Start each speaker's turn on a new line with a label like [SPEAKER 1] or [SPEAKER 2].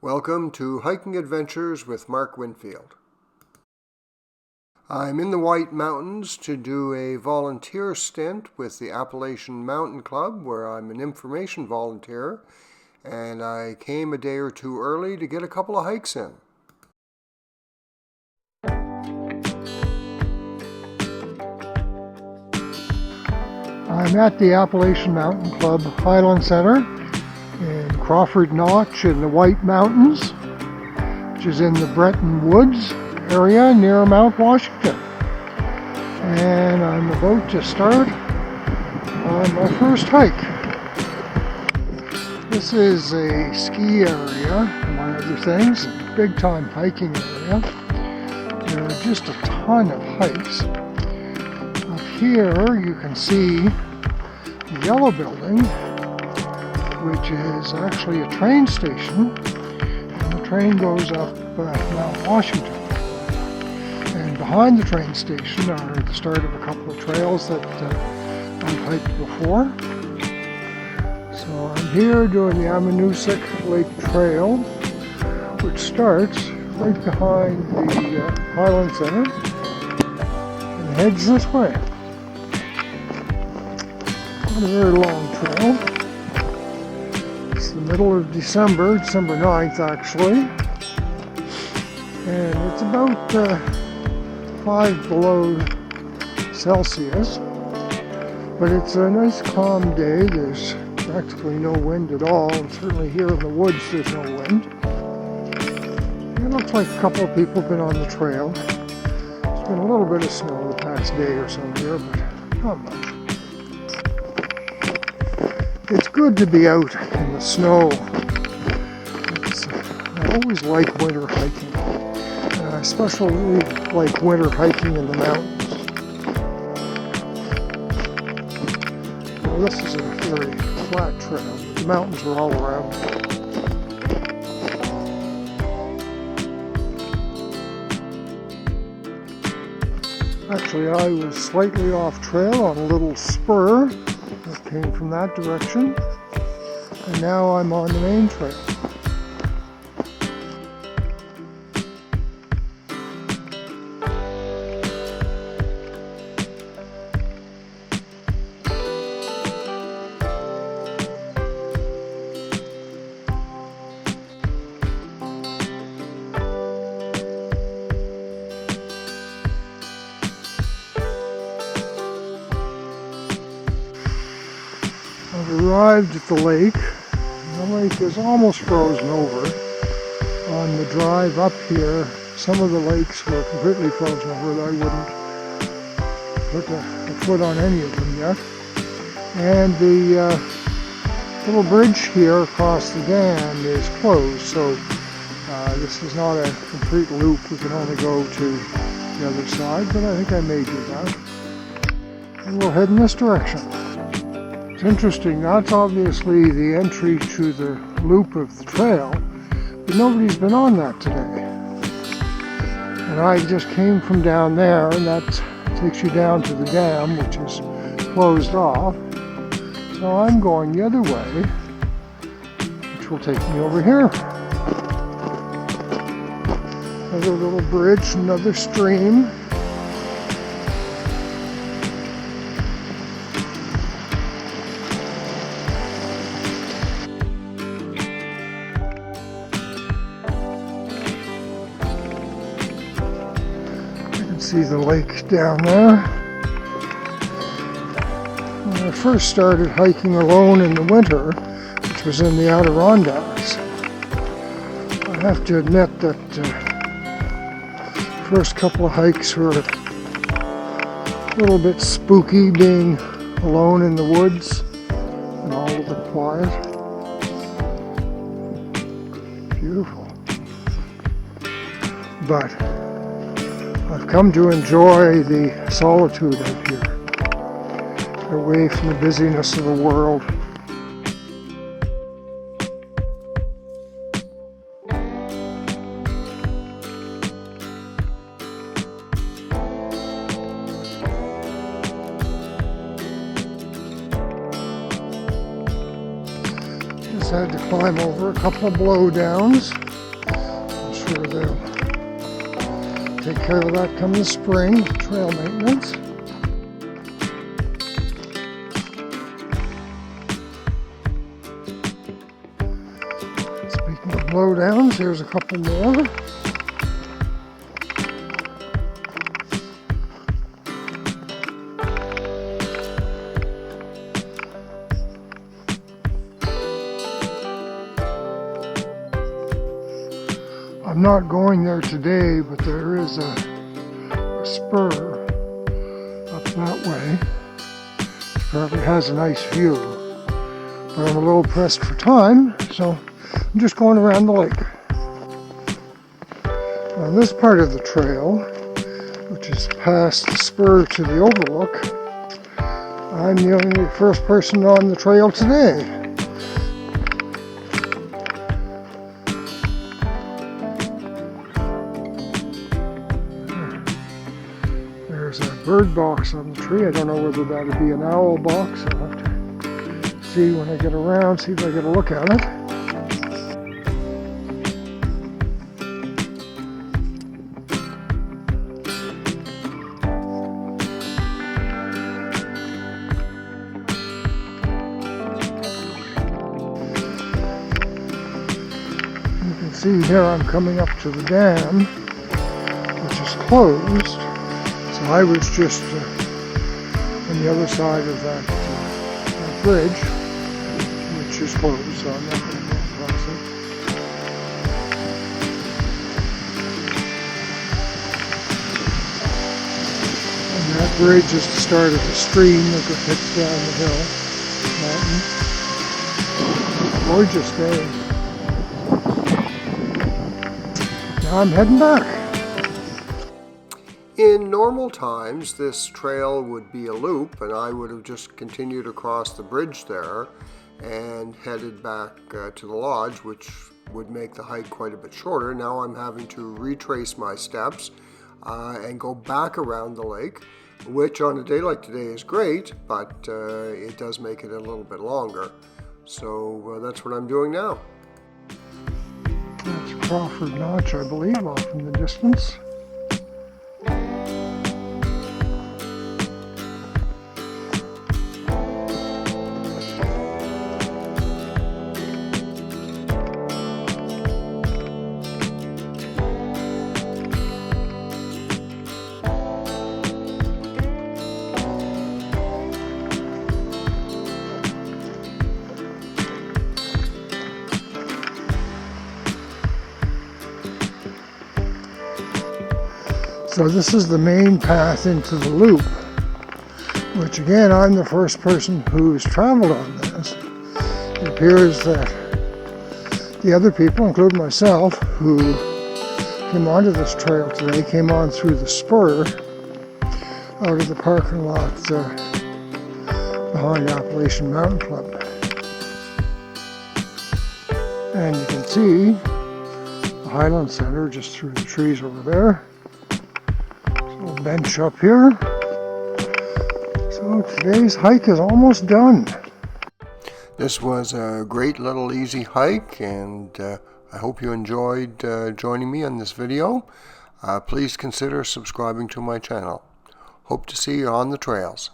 [SPEAKER 1] Welcome to Hiking Adventures with Mark Winfield. I'm in the White Mountains to do a volunteer stint with the Appalachian Mountain Club, where I'm an information volunteer, and I came a day or two early to get a couple of hikes in. I'm at the Appalachian Mountain Club Highland Center in Crawford Notch in the White Mountains, which is in the Bretton Woods area near Mount Washington. And I'm about to start on my first hike. This is a ski area, among other things, a big time hiking area. There are just a ton of hikes. Up here you can see the yellow building, which is actually a train station, and the train goes up Mount Washington. And behind the train station are the start of a couple of trails that I've hiked before. So I'm here doing the Ammonoosuc Lake Trail, which starts right behind the Highland Center and heads this way. Not a very long trail. It's the middle of December 9th actually, and it's about 5 below Celsius, but it's a nice calm day. There's practically no wind at all, and certainly here in the woods there's no wind. It looks like a couple of people have been on the trail. There's been a little bit of snow the past day or so here, but not much. It's good to be out in the snow. I always like winter hiking. I especially like winter hiking in the mountains. Well, this is a very flat trail. The mountains are all around. Actually, I was slightly off trail on a little spur that came from that direction, and now I'm on the main trail. I've arrived at the lake. The lake is almost frozen over. On the drive up here, some of the lakes were completely frozen over. I wouldn't put a foot on any of them yet. And the little bridge here across the dam is closed, so this is not a complete loop. We can only go to the other side, but I think I may do that. And we'll head in this direction. It's interesting, that's obviously the entry to the loop of the trail, but nobody's been on that today. And I just came from down there, and that takes you down to the dam, which is closed off. So I'm going the other way, which will take me over here. Another little bridge, another stream. See the lake down there. When I first started hiking alone in the winter, which was in the Adirondacks, I have to admit that the first couple of hikes were a little bit spooky, being alone in the woods and all of the quiet. Beautiful. But I've come to enjoy the solitude out here, away from the busyness of the world. had to climb over a couple of blowdowns. I'm sure they'll take care of that come the spring, trail maintenance. Speaking of blowdowns, here's a couple more. I'm not going there today, but there is a spur up that way. Apparently has a nice view. But I'm a little pressed for time, so I'm just going around the lake. On this part of the trail, which is past the spur to the overlook, I'm the only first person on the trail today. There's a bird box on the tree. I don't know whether that would be an owl box. I'll have to see when I get around, see if I get a look at it. You can see here I'm coming up to the dam, which is closed. So I was just on the other side of that bridge, which is closed, so I'm not going to go across it. And that bridge is the start of the stream that heads down the hill, mountain. Gorgeous day. Now I'm heading back. In normal times, this trail would be a loop, and I would have just continued across the bridge there and headed back to the lodge, which would make the hike quite a bit shorter. Now I'm having to retrace my steps and go back around the lake, which on a day like today is great, but it does make it a little bit longer. So that's what I'm doing now. That's Crawford Notch, I believe, off in the distance. So this is the main path into the loop, which again, I'm the first person who's traveled on this. It appears that the other people, including myself, who came onto this trail today, came on through the spur out of the parking lot behind Appalachian Mountain Club. And you can see the Highland Center just through the trees over there. Bench up here. So today's hike is almost done. This was a great little easy hike, and I hope you enjoyed joining me on this video. Please consider subscribing to my channel. Hope to see you on the trails.